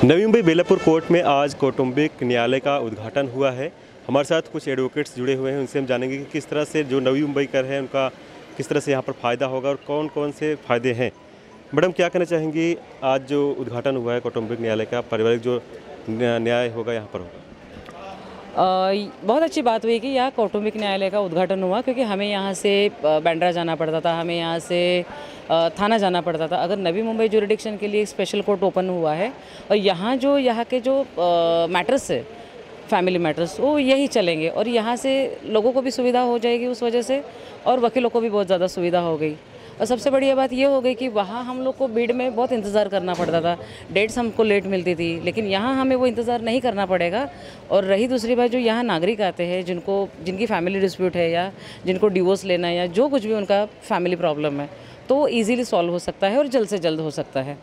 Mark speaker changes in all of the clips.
Speaker 1: Navi Mumbai Belapur court में आज कौटुंबिक न्यायालय का उद्घाटन हुआ है। हमारे साथ कुछ एडवोकेट्स जुड़े हुए हैं, उनसे हम जानेंगे कि किस तरह से जो नवी मुंबई कर है उनका किस तरह से यहाँ पर फ़ायदा होगा और कौन कौन से फ़ायदे हैं। मैडम, क्या कहना चाहेंगी, आज जो उद्घाटन हुआ है कौटुंबिक न्यायालय का, पारिवारिक जो न्याय होगा यहाँ पर होगा?
Speaker 2: बहुत अच्छी बात हुई कि यहाँ कौटुंबिक न्यायालय का उद्घाटन हुआ, क्योंकि हमें यहाँ से बांद्रा जाना पड़ता था, हमें यहाँ से थाना जाना पड़ता था। अगर नवी मुंबई जुरिडिक्शन के लिए एक स्पेशल कोर्ट ओपन हुआ है और यहाँ के जो मैटर्स है, फैमिली मैटर्स, वो यही चलेंगे और यहाँ से लोगों को भी सुविधा हो जाएगी उस वजह से, और वकीलों को भी बहुत ज़्यादा सुविधा हो गई। और सबसे बढ़िया बात ये हो गई कि वहाँ हम लोग को भीड़ में बहुत इंतज़ार करना पड़ता था, डेट्स हमको लेट मिलती थी, लेकिन यहाँ हमें वो इंतज़ार नहीं करना पड़ेगा। और रही दूसरी बात, जो यहाँ नागरिक आते हैं जिनकी फैमिली डिस्प्यूट है या जिनको डिवोर्स लेना है या जो कुछ भी उनका फैमिली प्रॉब्लम है, तो वो ईज़िली सॉल्व हो सकता है और जल्द से जल्द हो सकता है।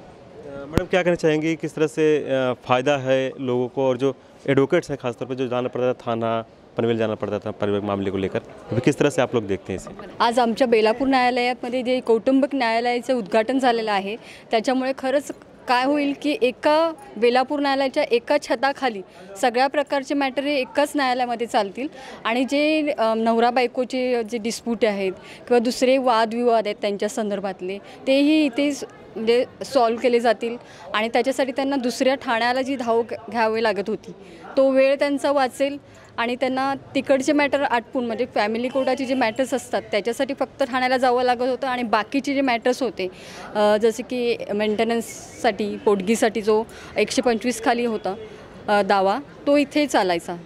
Speaker 1: मैडम, क्या कहना चाहेंगी, किस तरह से फ़ायदा है लोगों को, और जो एडवोकेट्स हैं खासतौर पर जो जाना पड़ता था थाना पनवेल जाना पड़ता था पारिवारिक मामले को लेकर, अभी किस तरह से आप लोग देखते हैं इसे?
Speaker 3: आज आमच्या बेलापूर न्यायालयामध्ये जे कौटुंबिक न्यायालयाचं उद्घाटन झालेलं आहे, त्याच्यामुळे खरंच काय होईल की एका बेलापूर न्यायालयाच्या एका छताखाली सगळ्या प्रकारचे मॅटर हे एकाच न्यायालयामध्ये चालतील आणि जे नवरा बायकोचे जे डिस्प्यूट आहेत किंवा दुसरे वादविवाद आहेत त्यांच्या संदर्भातले, तेही इथेच म्हणजे सॉल्व केले जातील आणि त्याच्यासाठी त्यांना दुसऱ्या ठाण्याला जी धाव घ्यावी लागत होती तो वेळ त्यांचा वाचेल आणि त्यांना तिकडचे मॅटर आटपून, म्हणजे फॅमिली कोर्टाचे जे मॅटर्स असतात त्याच्यासाठी फक्त ठाण्याला जावं लागत होतं आणि बाकीचे जे मॅटर्स होते जसे की मेंटेनन्ससाठी, पोटगीसाठी जो 125 खाली होता दावा, तो इथे चालायचा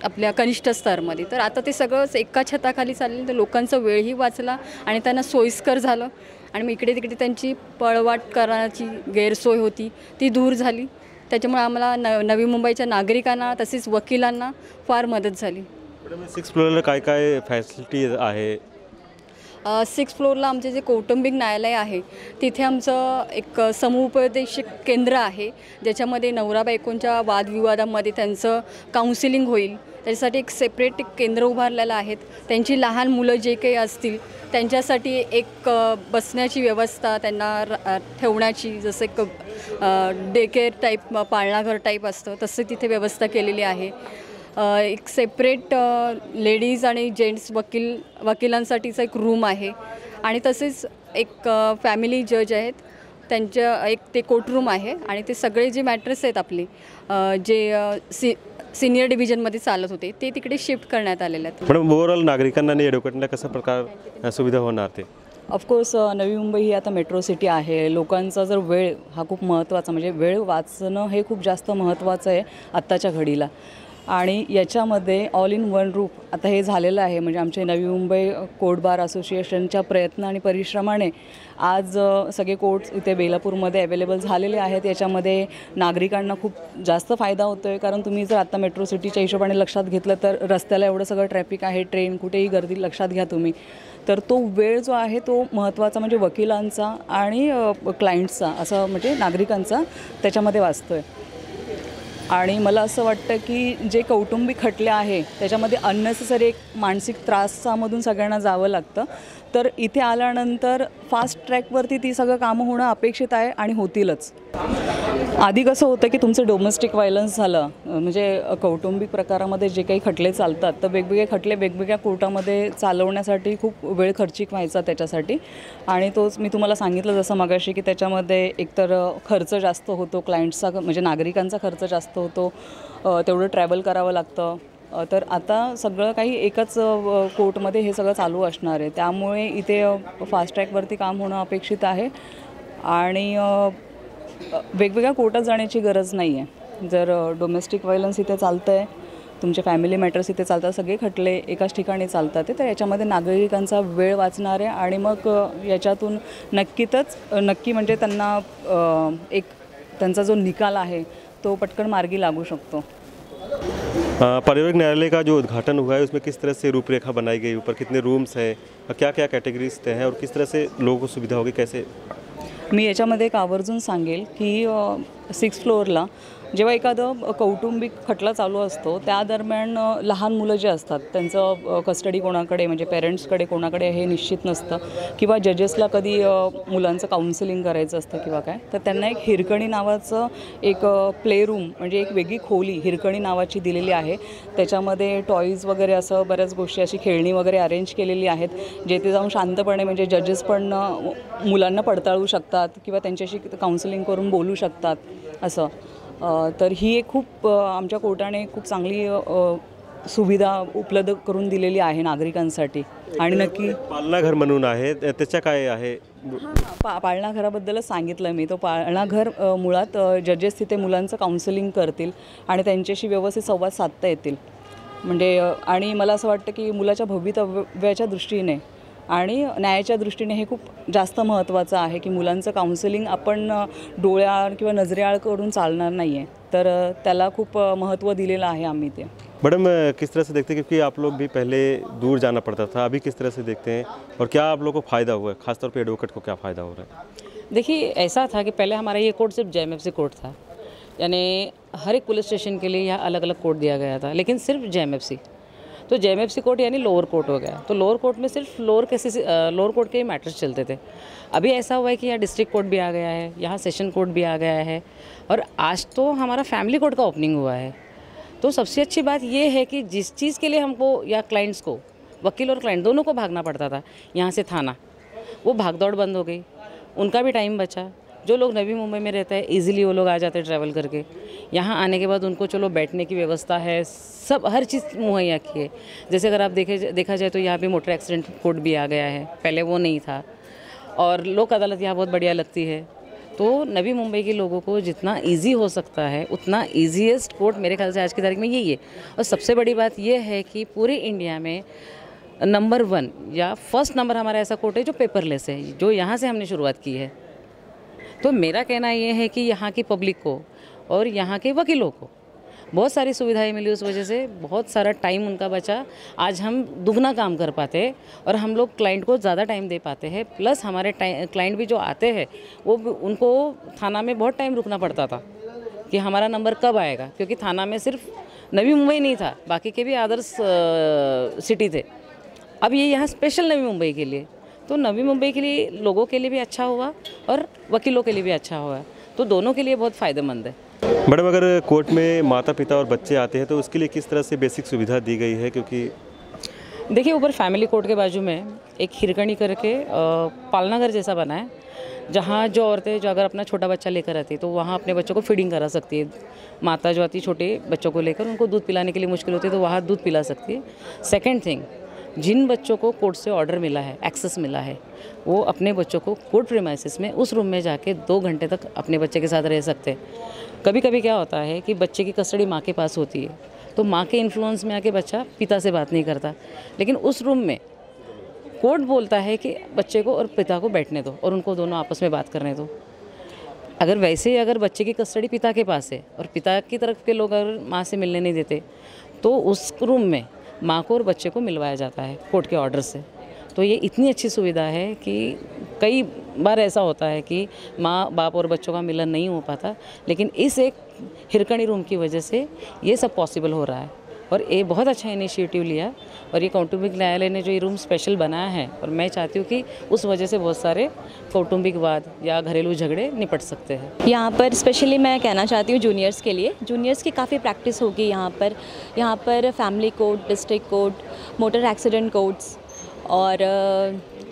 Speaker 3: आपल्या कनिष्ठ स्तरामध्ये. तर आता ते सगळंच एका छताखाली चाललं, तर लोकांचा वेळही वाचला आणि त्यांना सोयीस्कर झालं आणि मग इकडे तिकडे त्यांची पळवाट करण्याची गैरसोय होती ती दूर झाली. त्याच्यामुळे आम्हाला नवी मुंबईच्या नागरिकांना तसेच वकिलांना फार मदत झाली.
Speaker 1: मॅडम, 6th फ्लोअरला काय काय फॅसिलिटी आहे?
Speaker 3: 6th फ्लोअरला आमचे जे कौटुंबिक न्यायालय आहे तिथे आमचं एक समुपदेशक केंद्र आहे, ज्याच्यामध्ये नवरा बायकोंच्या वादविवादामध्ये त्यांचं काउन्सिलिंग होईल. त्याच्यासाठी एक सेपरेट केंद्र उभारलेलं आहे. त्यांची लहान मुलं जे काही असतील त्यांच्यासाठी एक बसण्याची व्यवस्था, त्यांना ठेवण्याची, जसं एक डे केअर टाईप, पाळणाघर टाईप असतं तसं तिथे व्यवस्था केलेली आहे. एक सेपरेट लेडीज आणि जेंट्स वकिलांसाठीचा एक रूम आहे आणि तसेच एक फॅमिली जज आहेत त्यांच्या एक ते कोर्टरूम आहे आणि ते सगळे जे मॅटर्स आहेत आपले जे सिनियर डिव्हिजनमध्ये चालत होते ते तिकडे शिफ्ट करण्यात आलेले आहेत.
Speaker 1: मॅडम, ओव्हरऑल नागरिकांना आणि एडवोकेटना कशा प्रकार सुविधा होणार ते?
Speaker 2: ऑफकोर्स नवी मुंबई ही आता मेट्रो सिटी आहे. लोकांचा जर वेळ हा खूप महत्त्वाचा, म्हणजे वेळ वाचणं हे खूप जास्त महत्त्वाचं आहे आत्ताच्या घडीला. आणि याच्यामध्ये ऑल इन वन रूफ आता हे झालेलं आहे. म्हणजे आमचे नवी मुंबई कोर्ट बार असोसिएशनच्या प्रयत्न आणि परिश्रमाने आज सगळे कोर्ट्स इथे बेलापूरमध्ये अवेलेबल झालेले आहेत. याच्यामध्ये नागरिकांना खूप जास्त फायदा होतो आहे, कारण तुम्ही जर आता मेट्रो सिटीच्या हिशोबाने लक्षात घेतलं तर रस्त्याला एवढं सगळं ट्रॅफिक आहे, ट्रेन, कुठेही गर्दी लक्षात घ्या तुम्ही, तर तो वेळ जो आहे तो महत्त्वाचा म्हणजे वकिलांचा आणि क्लायंट्सचा, असं म्हणजे नागरिकांचा त्याच्यामध्ये वाचतो आहे. आणि मला असं वाटतं की जे कौटुंबिक खटले आहे त्याच्यामध्ये अननेसेसरी एक मानसिक त्रासामधून सगळ्यांना जावं लागतं, तर इथे आल्यानंतर फास्ट ट्रॅकवरती ती सगळं कामं होणं अपेक्षित आहे आणि होतीलच. आधी कसं होतं की तुमचं डोमेस्टिक व्हायलन्स झालं, म्हणजे कौटुंबिक प्रकारामध्ये जे काही खटले चालतात तर वेगवेगळे खटले वेगवेगळ्या कोर्टामध्ये चालवण्यासाठी खूप वेळ खर्चिक व्हायचा त्याच्यासाठी. आणि तोच मी तुम्हाला सांगितलं जसं मगाशी की त्याच्यामध्ये एकतर खर्च जास्त होतो, क्लायंट्सचा म्हणजे नागरिकांचा खर्च जास्त होतो, तेवढं ट्रॅव्हल करावं लागतं. तर आता सगळं काही एकच कोर्टमध्ये हे सगळं चालू असणार आहे, त्यामुळे इथे फास्ट ट्रॅकवरती काम होणं अपेक्षित आहे आणि वेगवेगळ्या कोर्टात जाण्याची गरज नाही आहे. जर डोमेस्टिक व्हायलन्स इथे चालतं आहे, तुमचे फॅमिली मॅटर्स इथे चालतात, सगळे खटले एकाच ठिकाणी चालतात, तर याच्यामध्ये नागरिकांचा वेळ वाचणार आहे आणि मग याच्यातून नक्की म्हणजे त्यांना एक त्यांचा जो निकाल आहे तो पटकन मार्गी लागू शकतो.
Speaker 1: पारिवारिक न्यायालय का जो उद्घाटन हुआ है उसमें किस तरह से रूपरेखा बनाई गई, ऊपर कितने रूम्स हैं, क्या क्या कैटेगरीज हैं और किस तरह से लोगों को सुविधा होगी, कैसे?
Speaker 2: मी याच्यामध्ये एक आवर्जून सांगेल की 6th फ्लोअरला जेव्हा एखादं कौटुंबिक खटला चालू असतो त्या दरम्यान लहान मुलं जे असतात त्यांचं कस्टडी कोणाकडे म्हणजे पेरेंट्सकडे कोणाकडे हे निश्चित नसतं किंवा जजेसला कधी मुलांचं काउन्सिलिंग करायचं असतं किंवा काय, तर त्यांना एक हिरकणी नावाचं एक प्ले रूम म्हणजे एक वेगळी खोली हिरकणी नावाची दिलेली आहे. त्याच्यामध्ये टॉईज वगैरे असं बऱ्याच गोष्टी अशी खेळणी वगैरे अरेंज केलेली आहेत, जेथे जाऊन शांतपणे म्हणजे जजेस पण मुलांना पडताळू शकतात किंवा त्यांच्याशी काउन्सिलिंग करून बोलू शकतात असं. तर ही एक खूप आमच्या कोर्टाने खूप चांगली सुविधा उपलब्ध करून दिलेली आहे नागरिकांसाठी. आणि नक्की
Speaker 1: पालनाघर म्हणून आहे, त्याच्या काय आहे?
Speaker 2: पाळणाघराबद्दलच सांगितलं मी. तो पाळणाघर मुळात जजेस तिथे मुलांचं काउन्सिलिंग करतील आणि त्यांच्याशी व्यवस्थित संवाद साधता येतील. म्हणजे आणि मला असं वाटतं की मुलाच्या भवितव्याच्या दृष्टीने आणि न्यायाच्या दृष्टीने हे खूप जास्त महत्त्वाचं आहे की मुलांचं काउन्सिलिंग आपण डोळ्याआड किंवा नजरेआड करून चालणार नाही आहे. तर त्याला खूप महत्त्व दिलेलं आहे आम्ही ते.
Speaker 1: मैडम किस तरह से देखते हैं, क्योंकि आप लोग भी पहले दूर जाना पड़ता था, अभी किस तरह से देखते हैं और क्या आप लोगों को फ़ायदा हुआ है, खासतौर पे एडवोकेट को क्या फ़ायदा हो रहा है?
Speaker 4: देखिए, ऐसा था कि पहले हमारा ये कोर्ट सिर्फ JMFC कोर्ट था, यानी हर एक पुलिस स्टेशन के लिए यहाँ अलग अलग कोर्ट दिया गया था, लेकिन सिर्फ JMFC. तो JMFC कोर्ट यानी लोअर कोर्ट हो गया. तो लोअर कोर्ट में सिर्फ लोअर कोर्ट के ही मैटर्स चलते थे. अभी ऐसा हुआ है कि यहाँ डिस्ट्रिक्ट कोर्ट भी आ गया है, यहाँ सेशन कोर्ट भी आ गया है और आज तो हमारा फैमिली कोर्ट का ओपनिंग हुआ है. तो सबसे अच्छी बात ये है कि जिस चीज़ के लिए हमको या क्लाइंट्स को, वकील और क्लाइंट दोनों को भागना पड़ता था यहाँ से थाना, वो भागदौड़ बंद हो गई, उनका भी टाइम बचा. जो लोग नवी मुंबई में रहते हैं इजीली वो लोग आ जाते हैं ट्रैवल करके. यहाँ आने के बाद उनको चलो बैठने की व्यवस्था है, सब हर चीज़ मुहैया की है. जैसे अगर आप देखा जाए तो यहाँ पे मोटर एक्सीडेंट कोर्ट भी आ गया है, पहले वो नहीं था. और लोक अदालत यहाँ बहुत बढ़िया लगती है. तो नवी मुंबई के लोगों को जितना इजी हो सकता है उतना ईजीएस्ट कोर्ट मेरे ख्याल से आज की तारीख में यही है. और सबसे बड़ी बात यह है कि पूरे इंडिया में नंबर 1 या फर्स्ट नंबर हमारा ऐसा कोर्ट है जो पेपरलेस है, जो यहाँ से हमने शुरुआत की है. तो मेरा कहना ये है कि यहाँ की पब्लिक को और यहाँ के वकीलों को बहुत सारी सुविधाएं मिली, उस वजह से बहुत सारा टाइम उनका बचा. आज हम दुगना काम कर पाते हैं और हम लोग क्लाइंट को ज़्यादा टाइम दे पाते हैं. प्लस हमारे क्लाइंट भी जो आते हैं वो उनको थाना में बहुत टाइम रुकना पड़ता था कि हमारा नंबर कब आएगा, क्योंकि थाना में सिर्फ नवी मुंबई नहीं था, बाकी के भी अदर्स सिटी थे. अब ये यहाँ स्पेशल नवी मुंबई के लिए, तो नवी मुंबई के लिए लोगों के लिए भी अच्छा हुआ और वकीलों के लिए भी अच्छा हुआ. तो दोनों के लिए बहुत फ़ायदेमंद है.
Speaker 1: मैडम अगर कोर्ट में माता पिता और बच्चे आते हैं तो उसके लिए किस तरह से बेसिक सुविधा दी गई है? क्योंकि
Speaker 4: देखिए, ऊपर फैमिली कोर्ट के बाजू में एक हिरकणी करके पालनाघर जैसा बना है, जहाँ जो औरतें जो अगर अपना छोटा बच्चा लेकर आती है तो वहाँ अपने बच्चों को फीडिंग करा सकती है. माता जो आती है छोटे बच्चों को लेकर, उनको दूध पिलाने के लिए मुश्किल होती है तो वहाँ दूध पिला सकती है. सेकेंड थिंग, जिन बच्चों को कोर्ट से ऑर्डर मिला है, एक्सेस मिला है, वो अपने बच्चों को कोर्ट प्रीमाइसेस में उस रूम में जाके 2 घंटे तक अपने बच्चे के साथ रह सकते हैं. कभी कभी क्या होता है कि बच्चे की कस्टडी माँ के पास होती है, तो माँ के इन्फ्लुएंस में आके बच्चा पिता से बात नहीं करता, लेकिन उस रूम में कोर्ट बोलता है कि बच्चे को और पिता को बैठने दो और उनको दोनों आपस में बात करने दो. अगर वैसे ही अगर बच्चे की कस्टडी पिता के पास है और पिता की तरफ के लोग अगर माँ से मिलने नहीं देते, तो उस रूम में माँ को और बच्चे को मिलवाया जाता है कोर्ट के ऑर्डर से. तो ये इतनी अच्छी सुविधा है कि कई बार ऐसा होता है कि माँ बाप और बच्चों का मिलन नहीं हो पाता, लेकिन इस एक हिरकणी रूम की वजह से ये सब पॉसिबल हो रहा है. और ये बहुत अच्छा इनिशिएटिव लिया और ये कौटुंबिक न्यायालय ने जो ये रूम स्पेशल बनाया है, और मैं चाहती हूँ कि उस वजह से बहुत सारे कौटुंबिक वाद या घरेलू झगड़े निपट सकते हैं.
Speaker 5: यहाँ पर स्पेशली मैं कहना चाहती हूँ जूनियर्स के लिए, जूनियर्स की काफ़ी प्रैक्टिस होगी यहाँ पर family court, district court, motor accident courts और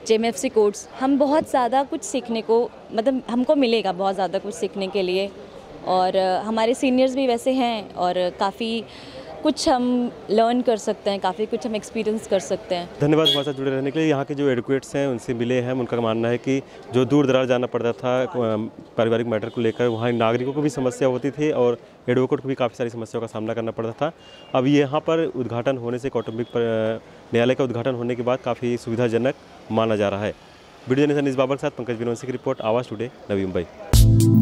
Speaker 5: JMFC कोर्ट्स. हम बहुत ज़्यादा कुछ सीखने को, मतलब हमको मिलेगा बहुत ज़्यादा कुछ सीखने के लिए. और हमारे सीनियर्स भी वैसे हैं और काफ़ी कुछ हम लर्न कर सकते हैं, काफ़ी कुछ हम एक्सपीरियंस कर सकते हैं.
Speaker 1: धन्यवाद हमारे साथ जुड़े रहने के लिए. यहाँ के जो एडवोकेट्स हैं उनसे मिले हैं, उनका मानना है कि जो दूर दराज जाना पड़ता था पारिवारिक मैटर को लेकर, वहाँ नागरिकों को भी समस्या होती थी और एडवोकेट को भी काफ़ी सारी समस्याओं का सामना करना पड़ता था. अब यहाँ पर उद्घाटन होने से, कौटुंबिक न्यायालय का उद्घाटन होने के बाद काफ़ी सुविधाजनक माना जा रहा है. वीडियो जर्नलिस्ट अनीस बाबर के साथ पंकज विनोद की रिपोर्ट, आवाज़ टुडे, नवी मुंबई.